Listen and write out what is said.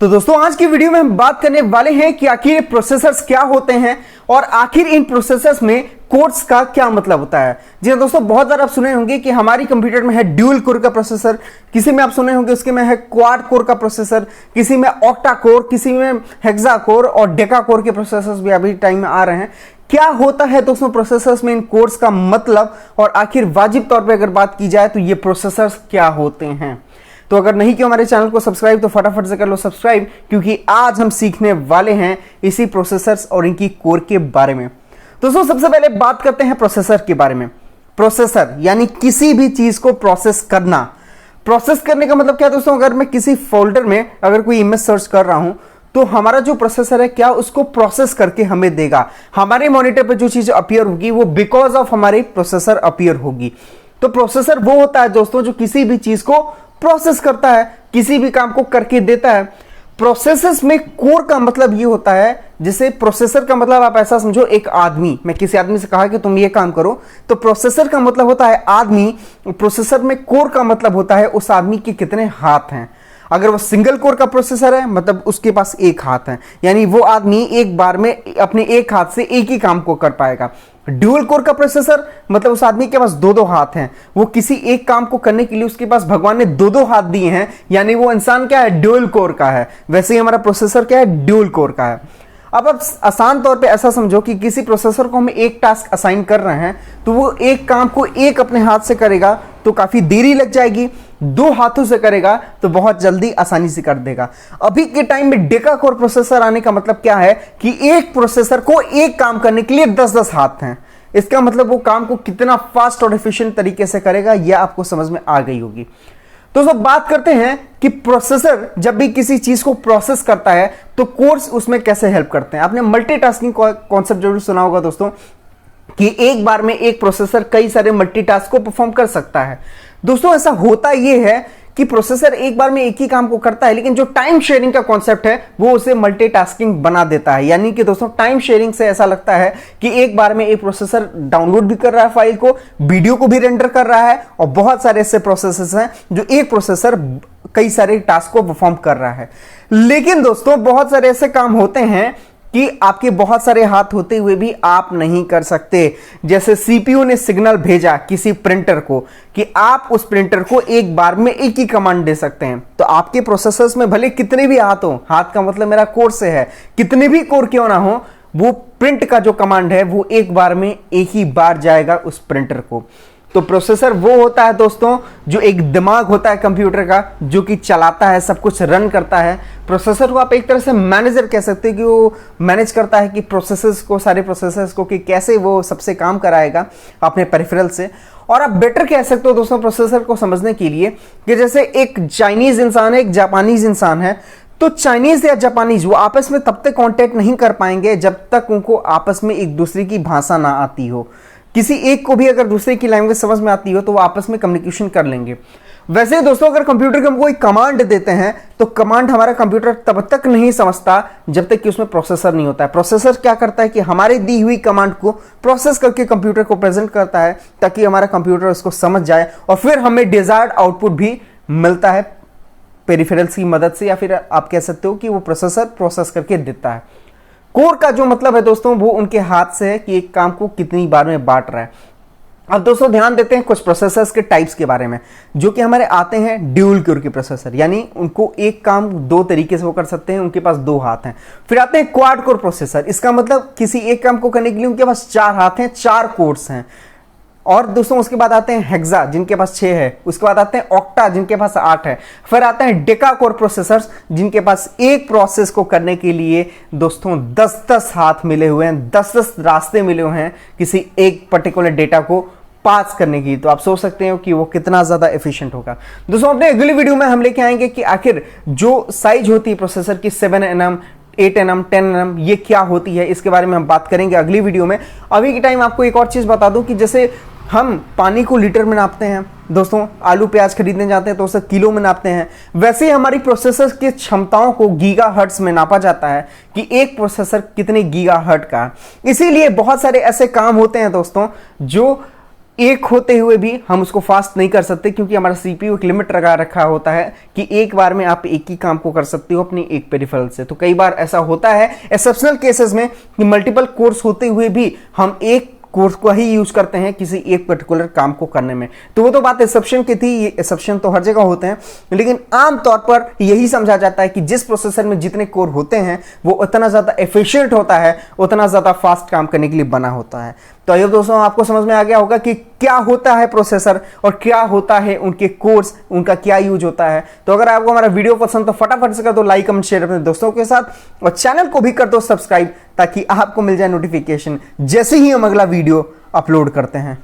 तो दोस्तों आज की वीडियो में हम बात करने वाले हैं कि आखिर ये प्रोसेसर्स क्या होते हैं और आखिर इन प्रोसेसर्स में कोर्स का क्या मतलब होता है। जी हाँ दोस्तों, बहुत बार आप सुने होंगे कि हमारी कंप्यूटर में है ड्यूल कोर का प्रोसेसर, किसी में आप सुने होंगे उसके में है क्वाड कोर का प्रोसेसर, किसी में ऑक्टा कोर, किसी में हेक्सा कोर और डेका कोर के प्रोसेसर्स भी अभी टाइम में आ रहे हैं। क्या होता है दोस्तों प्रोसेसर्स में इन कोर्स का मतलब, और आखिर वाजिब तौर पे अगर बात की जाए तो ये प्रोसेसर्स क्या होते हैं। तो अगर नहीं किया हमारे चैनल को सब्सक्राइब तो फटाफट से कर लो सब्सक्राइब, क्योंकि आज हम सीखने वाले हैं इसी प्रोसेसर्स और इनकी कोर के बारे में। दोस्तों सबसे पहले बात करते हैं प्रोसेसर के बारे में। प्रोसेसर यानी किसी भी चीज को प्रोसेस करना। प्रोसेस करने का मतलब क्या दोस्तों, अगर मैं किसी फोल्डर में अगर कोई इमेज सर्च कर रहा हूं तो हमारा जो प्रोसेसर है क्या उसको प्रोसेस करके हमें देगा। हमारे मॉनिटर पर जो चीज अपीयर होगी वो बिकॉज ऑफ हमारे प्रोसेसर अपीयर होगी। तो प्रोसेसर वो होता है दोस्तों जो किसी भी चीज को प्रोसेस करता है, किसी भी काम को करके देता है। प्रोसेसर्स में कोर का मतलब ये होता है, जैसे प्रोसेसर का मतलब आप ऐसा समझो एक आदमी, मैं किसी आदमी से कहा कि तुम ये काम करो, तो प्रोसेसर का मतलब होता है आदमी। प्रोसेसर में कोर का मतलब होता है उस आदमी के कितने हाथ हैं। अगर वो सिंगल कोर का प्रोसेसर है मतलब उसके पास एक हाथ है, यानी वो आदमी एक बार में अपने एक हाथ से एक ही काम को कर पाएगा। ड्यूल कोर का प्रोसेसर मतलब उस आदमी के पास दो दो हाथ हैं, वो किसी एक काम को करने के लिए उसके पास भगवान ने दो दो हाथ दिए हैं, यानी वो इंसान क्या है, ड्यूल कोर का है। वैसे ही हमारा प्रोसेसर क्या है, ड्यूल कोर का है। अब आप आसान तौर पे ऐसा समझो कि किसी प्रोसेसर को हम एक टास्क असाइन कर रहे हैं तो वो एक काम को एक अपने हाथ से करेगा तो काफी देरी लग जाएगी, दो हाथों से करेगा तो बहुत जल्दी आसानी से कर देगा। अभी के टाइम में डेका कोर प्रोसेसर आने का मतलब क्या है कि एक प्रोसेसर को एक काम करने के लिए 10-10 हाथ हैं। इसका मतलब वो काम को कितना फास्ट और एफिशिएंट तरीके से करेगा यह आपको समझ में आ गई होगी। तो सब बात करते हैं कि प्रोसेसर जब भी किसी चीज को प्रोसेस करता है तो कोर्स उसमें कैसे हेल्प करते हैं। आपने मल्टीटास्किंग कॉन्सेप्ट जरूर सुना होगा दोस्तों, कि एक बार में एक प्रोसेसर कई सारे मल्टीटास्क को परफॉर्म कर सकता है। दोस्तों ऐसा होता यह है कि प्रोसेसर एक बार में एक ही काम को करता है, लेकिन जो टाइम शेयरिंग का कॉन्सेप्ट है वो उसे मल्टीटास्किंग बना देता है। यानी कि दोस्तों टाइम शेयरिंग से ऐसा लगता है कि एक बार में एक प्रोसेसर डाउनलोड भी कर रहा है फाइल को, वीडियो को भी रेंडर कर रहा है, और बहुत सारे ऐसे प्रोसेसर्स हैं जो एक प्रोसेसर कई सारे टास्क को परफॉर्म कर रहा है। लेकिन दोस्तों बहुत सारे ऐसे काम होते हैं कि आपके बहुत सारे हाथ होते हुए भी आप नहीं कर सकते। जैसे सीपीयू ने सिग्नल भेजा किसी प्रिंटर को कि आप उस प्रिंटर को एक बार में एक ही कमांड दे सकते हैं, तो आपके प्रोसेसर्स में भले कितने भी हाथ हो, हाथ का मतलब मेरा कोर से है, कितने भी कोर क्यों ना हो, वो प्रिंट का जो कमांड है वो एक बार में एक ही बार जाएगा उस प्रिंटर को। तो प्रोसेसर वो होता है दोस्तों जो एक दिमाग होता है कंप्यूटर का, जो कि चलाता है, सब कुछ रन करता है। प्रोसेसर को आप एक तरह से मैनेजर कह सकते हैं कि वो मैनेज करता है कि प्रोसेसर्स को, सारे प्रोसेसर्स को, कि कैसे वो सबसे काम कराएगा अपने पेरिफेरल से। और आप बेटर कह सकते हो दोस्तों प्रोसेसर को समझने के लिए कि जैसे एक चाइनीज इंसान है, एक जापानीज इंसान है, तो चाइनीज या जापानीज वो आपस में तब तक कांटेक्ट नहीं कर पाएंगे जब तक उनको आपस में एक दूसरे की भाषा ना आती हो। किसी एक को भी अगर दूसरे की लैंग्वेज समझ में आती हो तो वो आपस में कम्युनिकेशन कर लेंगे। वैसे दोस्तों अगर कंप्यूटर को हम कोई कमांड देते हैं तो कमांड हमारा कंप्यूटर तब तक नहीं समझता जब तक कि उसमें प्रोसेसर नहीं होता है। प्रोसेसर क्या करता है कि हमारी दी हुई कमांड को प्रोसेस करके कंप्यूटर को प्रेजेंट करता है ताकि हमारा कंप्यूटर उसको समझ जाए, और फिर हमें डिजायर्ड आउटपुट भी मिलता है पेरिफेरल्स की मदद से, या फिर आप कह सकते हो कि वो प्रोसेसर प्रोसेस करके देता है। कोर का जो मतलब है दोस्तों वो उनके हाथ से है कि एक काम को कितनी बार में बांट रहा है। अब दोस्तों ध्यान देते हैं कुछ प्रोसेसर्स के टाइप्स के बारे में, जो कि हमारे आते हैं ड्यूल कोर के प्रोसेसर, यानी उनको एक काम दो तरीके से वो कर सकते हैं, उनके पास दो हाथ हैं। फिर आते हैं क्वाड कोर प्रोसेसर, इसका मतलब किसी एक काम को करने के लिए उनके पास चार हाथ हैं, चार कोर्स हैं। और दोस्तों उसके बाद आते हैं हेक्सा जिनके पास 6 है, उसके बाद आते हैं ऑक्टा जिनके पास 8 है, फिर आते हैं डेका कोर प्रोसेसर्स जिनके पास एक प्रोसेस को करने के लिए दोस्तों 10-10 हाथ मिले हुए हैं, 10-10 रास्ते मिले हुए हैं किसी एक पर्टिकुलर डेटा को पास करने की। तो आप सोच सकते हो कि वो कितना ज्यादा एफिशिएंट होगा। दोस्तों अपने अगली वीडियो में हम लेके आएंगे कि आखिर जो साइज होती है प्रोसेसर की 7nm 8nm 10nm ये क्या होती है, इसके बारे में हम बात करेंगे अगली वीडियो में। अभी के टाइम आपको एक और चीज बता दूं कि जैसे हम पानी को लीटर में नापते हैं दोस्तों, आलू प्याज खरीदने जाते हैं तो उसे किलो में नापते हैं, वैसे ही हमारी प्रोसेसर की क्षमताओं को गीगाहर्ट्ज में नापा जाता है कि एक प्रोसेसर कितने गीगाहर्ट्ज का है। इसीलिए बहुत सारे ऐसे काम होते हैं दोस्तों जो एक होते हुए भी हम उसको फास्ट नहीं कर सकते, क्योंकि हमारा सीपीयू एक लिमिट लगा रखा होता है कि एक बार में आप एक ही काम को कर सकते हो अपनी एक पेरिफेरल से। तो कई बार ऐसा होता है एक्सेप्शनल केसेस में कि मल्टीपल कोर्स होते हुए भी हम एक कोर्स को ही यूज करते हैं किसी एक पर्टिकुलर काम को करने में। तो वो तो बात एक्सेप्शन की थी, ये एक्सेप्शन तो हर जगह होते हैं, लेकिन आमतौर पर यही समझा जाता है कि जिस प्रोसेसर में जितने कोर होते हैं वो उतना ज्यादा एफिशिएंट होता है, उतना ज्यादा फास्ट काम करने के लिए बना होता है। तो आइए दोस्तों, आपको समझ में आ गया होगा कि क्या होता है प्रोसेसर और क्या होता है उनके कोर्स, उनका क्या यूज होता है। तो अगर आपको हमारा वीडियो पसंद तो फटाफट से कर दो लाइक, कमेंट, शेयर अपने दोस्तों के साथ और चैनल को भी कर दो सब्सक्राइब, ताकि आपको मिल जाए नोटिफिकेशन जैसे ही हम अगला वीडियो अपलोड करते हैं।